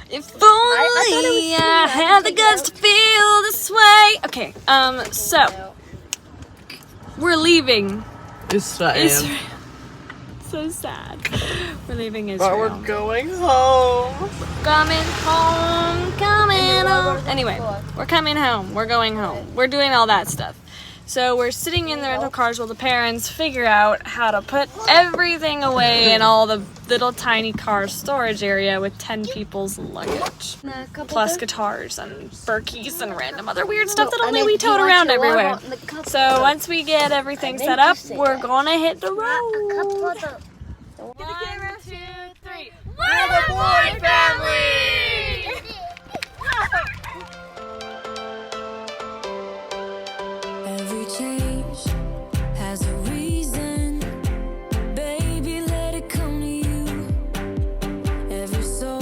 If only I had the guts to feel this way. Okay, so we're leaving Israel. So sad. We're leaving Israel. But we're going home. Coming home. Anyway, we're coming home. We're going home. We're doing all that stuff. So we're sitting in the rental cars while the parents figure out how to put everything away in all the little tiny car storage area with 10 people's luggage. Plus guitars and burkeys and random other weird stuff that only we tote around everywhere. So once we get everything set up, we're gonna hit the road. 1, 2, 3. We're the Boyd family! Every change has a reason. Baby, let it come to you. Every soul,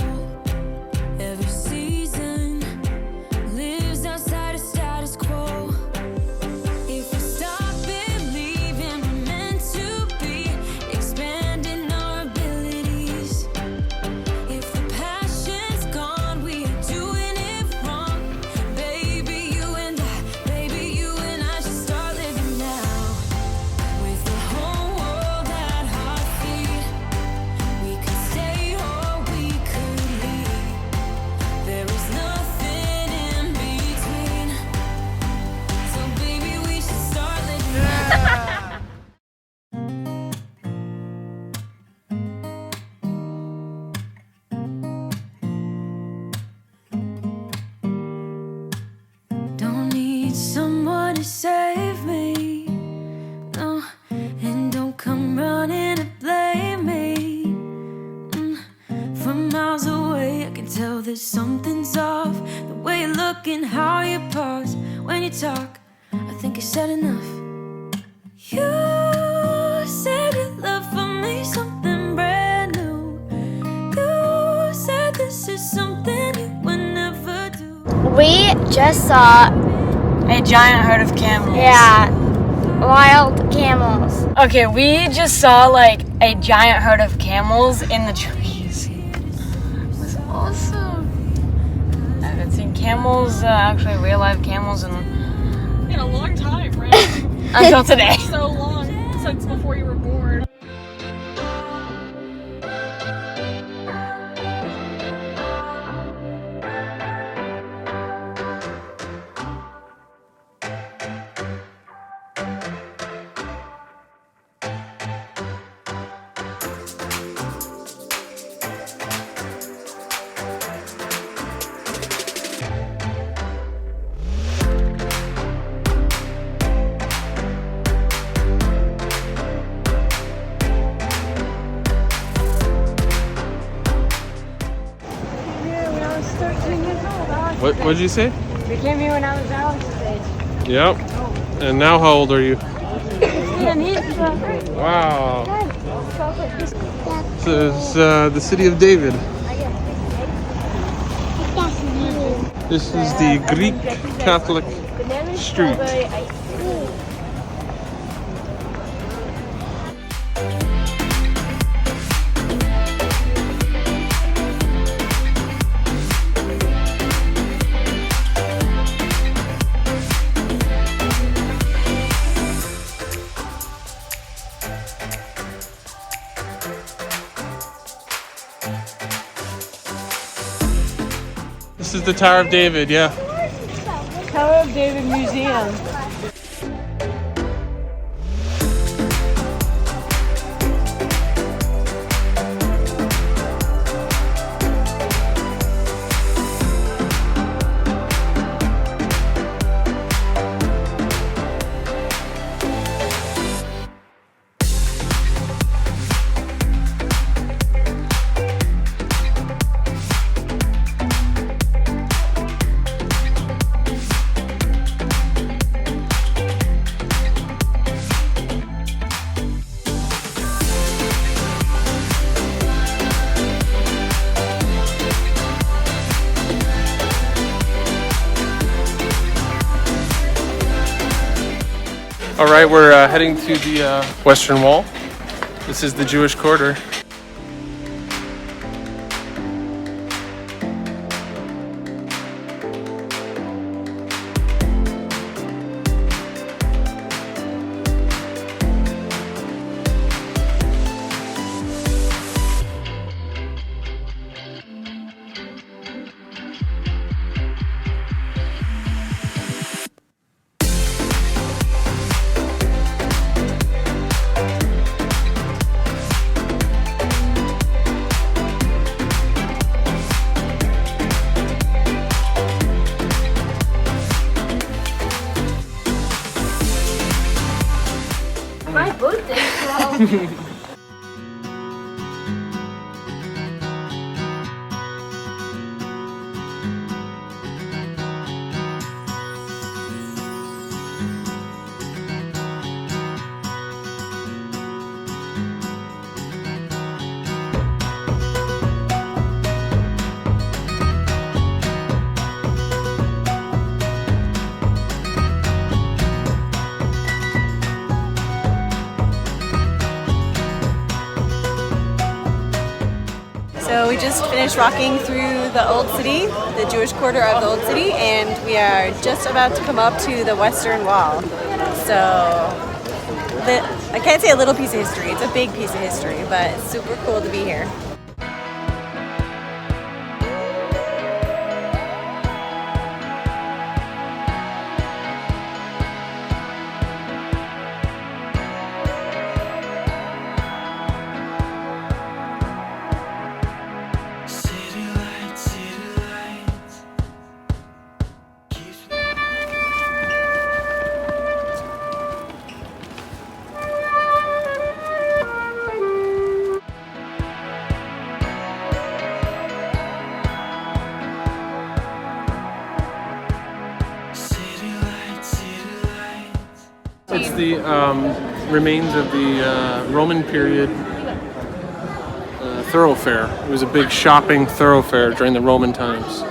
every season lives outside of status quo. If we stop believing we're meant to be, expanding our abilities. If the passion's gone, we are doing it wrong. Baby, you and I should start living now. With the whole world at our feet, we could stay or we could leave. There is nothing in between. So baby, we should start living now. Don't need someone to save me, no, and don't come running to blame me. From miles away I can tell that something's off. The way you look and how you pause when you talk, I think you said enough. You said your love for me something brand new. You said this is something you would never do. We just saw, A giant herd of camels. yeah, wild camels. Okay, we just saw like a giant herd of camels in the trees. It was awesome. I haven't seen camels, actually real live camels in a long time, right? Until today. So long, since before you were born. What did you say? We came here when I was Alex's age. Yep. And now how old are you? And he's Wow. This is the city of David. This is the Greek Catholic street. This is the Tower of David, yeah. Tower of David Museum. All right, we're heading to the Western Wall. This is the Jewish quarter. So we just finished walking through the Old City, the Jewish quarter of the Old City, and we are just about to come up to the Western Wall. So I can't say a little piece of history, it's a big piece of history, but it's super cool to be here. It's the remains of the Roman period thoroughfare. It was a big shopping thoroughfare during the Roman times.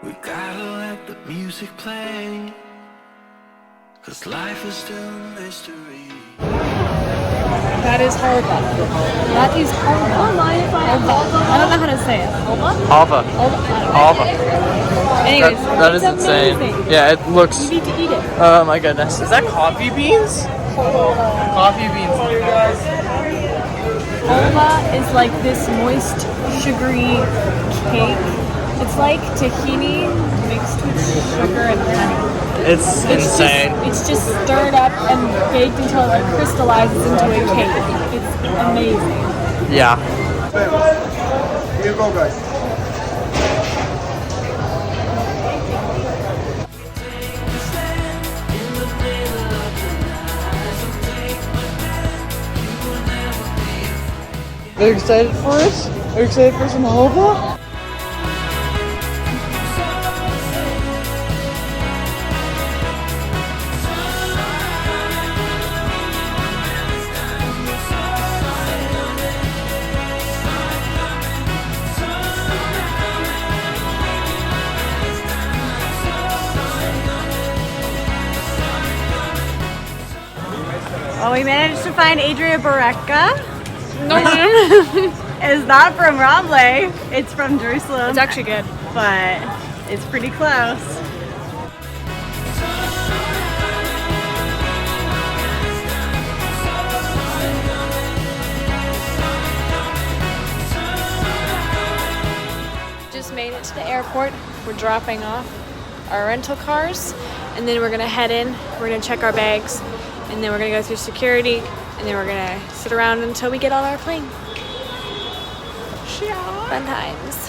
We gotta let the music play, 'cause life is still a mystery. That is halva. That is halva. I don't know how to say it. Halva. Halva. Anyways, That is it's insane. amazing. Yeah, it looks. You need to eat it. Oh my goodness. Is that coffee beans? Coffee beans. Halva is like this moist, sugary cake. It's like tahini mixed with sugar and honey. It's insane. It's just stirred up and baked until it crystallizes into a cake. It's amazing. Yeah. Here you go, guys. Are you excited for us? Are you excited for some halva? Well, we managed to find Adri a bureka. No, It's not from Ramle, it's from Jerusalem. it's actually good. But it's pretty close. Just made it to the airport. We're dropping off our rental cars, and then we're gonna head in. We're gonna check our bags, and then we're gonna go through security, and then we're gonna sit around until we get on our plane. Fun times.